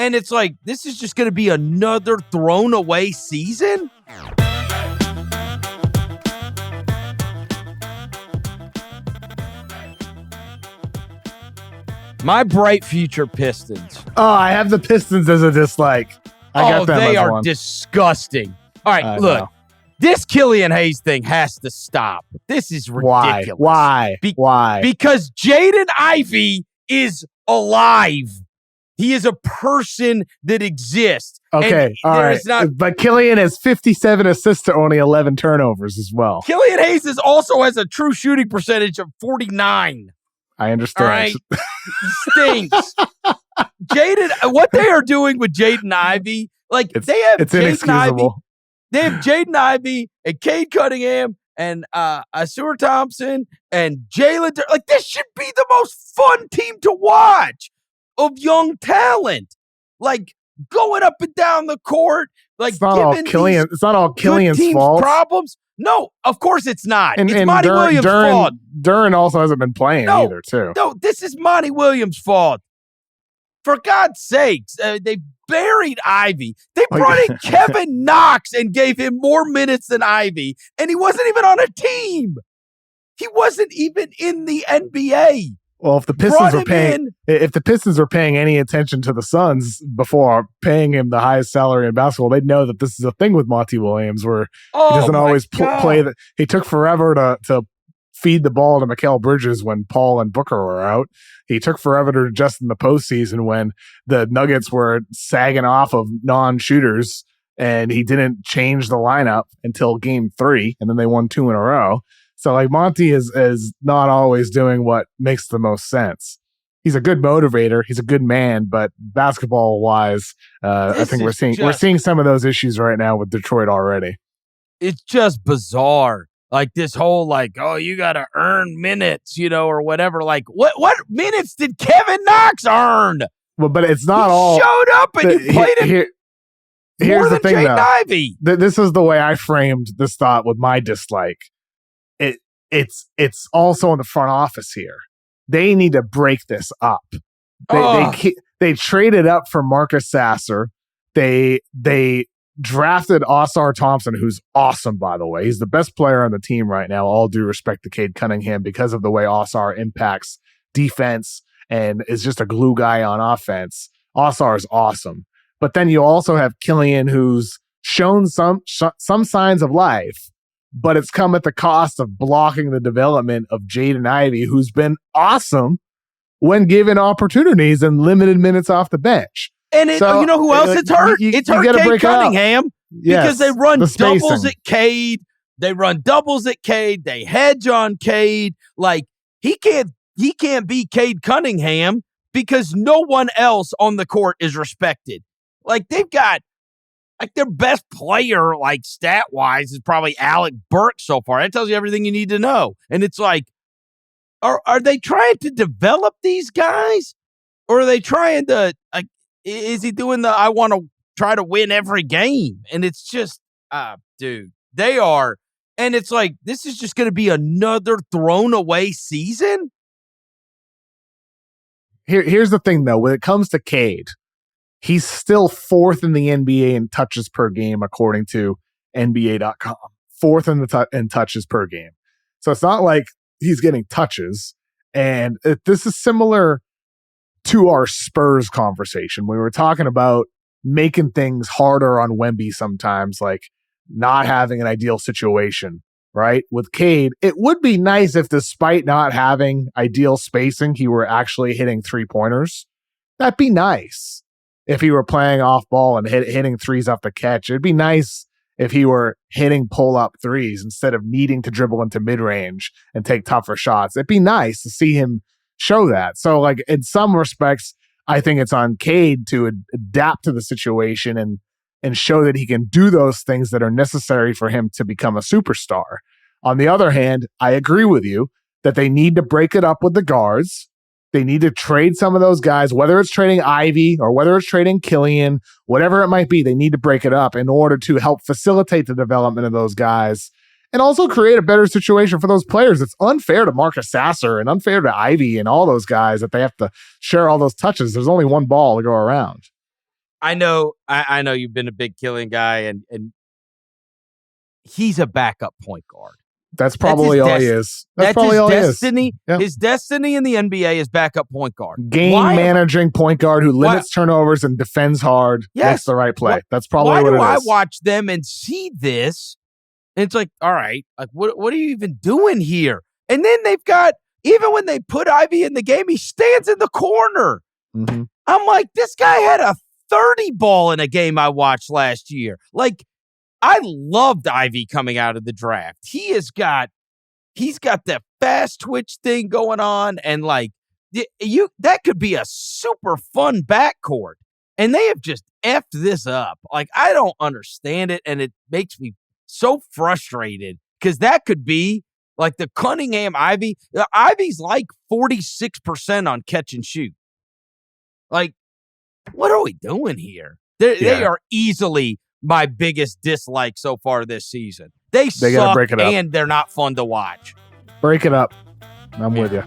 And it's like, this is just going to be another thrown away season? My bright future Pistons. Oh, I have the Pistons as a dislike. I got them they as are one. disgusting. All right, look. This Killian Hayes thing has to stop. This is ridiculous. Why? Why? Because Jaden Ivey is alive. He is a person that exists. Okay, all right. But Killian has 57 assists to only 11 turnovers as well. Killian Hayes also has a true shooting percentage of 49. I understand. All right? He stinks. What they are doing with Jaden Ivey, like it's inexcusable. They have Jaden Ivey and Cade Cunningham and Asur Thompson and Jalen. Like, this should be the most fun team to watch of young talent. Like, going up and down the court. Like, it's not all Killian's fault. Problems. No, of course it's not. It's and Monty Williams' fault. Duren also hasn't been playing either, too. No, this is Monty Williams' fault. For God's sakes, they buried Ivy. They brought in Kevin Knox and gave him more minutes than Ivy, and he wasn't even on a team. He wasn't even in the NBA. Well, if the Pistons were paying any attention to the Suns before paying him the highest salary in basketball, they'd know that this is a thing with Monty Williams, where he doesn't always play. That he took forever to feed the ball to Mikal Bridges when Paul and Booker were out. He took forever to adjust in the postseason when the Nuggets were sagging off of non-shooters, and he didn't change the lineup until game 3, and then they won 2 in a row. So, like, Monty is not always doing what makes the most sense. He's a good motivator. He's a good man, but basketball-wise, I think we're seeing some of those issues right now with Detroit already. It's just bizarre. Like, this whole, you got to earn minutes, or whatever. Like, what minutes did Kevin Knox earn? Well, but it's not all. Showed up and you played him here's the thing, Jaden Ivey. This is the way I framed this thought with my dislike. It's also in the front office here. They need to break this up. They traded up for Marcus Sasser. They drafted Asar Thompson, who's awesome, by the way. He's the best player on the team right now, all due respect to Cade Cunningham, because of the way Asar impacts defense and is just a glue guy on offense. Asar is awesome. But then you also have Killian, who's shown some signs of life, but it's come at the cost of blocking the development of Jaden Ivey, who's been awesome when given opportunities and limited minutes off the bench. And you know who else it's hurt? It's hurt Cade Cunningham, because they run doubles at Cade. They run doubles at Cade. They hedge on Cade. Like, he can't be Cade Cunningham because no one else on the court is respected. Like, they've got, their best player, stat-wise, is probably Alec Burks so far. That tells you everything you need to know. And it's like, are they trying to develop these guys? Or are they trying to, is he doing I want to try to win every game? And it's just, dude, they are. And it's like, this is just going to be another thrown away season? Here's the thing, though. When it comes to Cade, he's still 4th in the NBA in touches per game, according to NBA.com. 4th in touches per game. So it's not like he's getting touches. And this is similar to our Spurs conversation. We were talking about making things harder on Wemby sometimes, like not having an ideal situation, right? With Cade, it would be nice if, despite not having ideal spacing, he were actually hitting 3-pointers. That'd be nice. If he were playing off ball and hitting threes off the catch. It'd be nice if he were hitting pull-up threes instead of needing to dribble into mid-range and take tougher shots. It'd be nice to see him show that. So, in some respects, I think it's on Cade to adapt to the situation and show that he can do those things that are necessary for him to become a superstar. On the other hand, I agree with you that they need to break it up with the guards. They need to trade some of those guys, whether it's trading Ivy or whether it's trading Killian, whatever it might be. They need to break it up in order to help facilitate the development of those guys and also create a better situation for those players. It's unfair to Marcus Sasser and unfair to Ivy and all those guys that they have to share all those touches. There's only one ball to go around. I know you've been a big Killian guy, and he's a backup point guard. That's probably all he is. That's probably all destiny. he is. Yep. His destiny in the NBA is backup point guard. Managing point guard who limits turnovers and defends hard, makes the right play. That's probably what it is. Why do I watch them and see this? And it's like, all right, like what are you even doing here? And then they've got, even when they put Ivy in the game, he stands in the corner. Mm-hmm. I'm like, this guy had a 30 ball in a game I watched last year. Like, I loved Ivy coming out of the draft. He's got that fast twitch thing going on, and like that could be a super fun backcourt. And they have just effed this up. Like, I don't understand it, and it makes me so frustrated because that could be like the Cunningham Ivy. Ivy's like 46% on catch and shoot. Like, what are we doing here? They are easily my biggest dislike so far this season. They suck, gotta break it up. And they're not fun to watch. Break it up. I'm with you.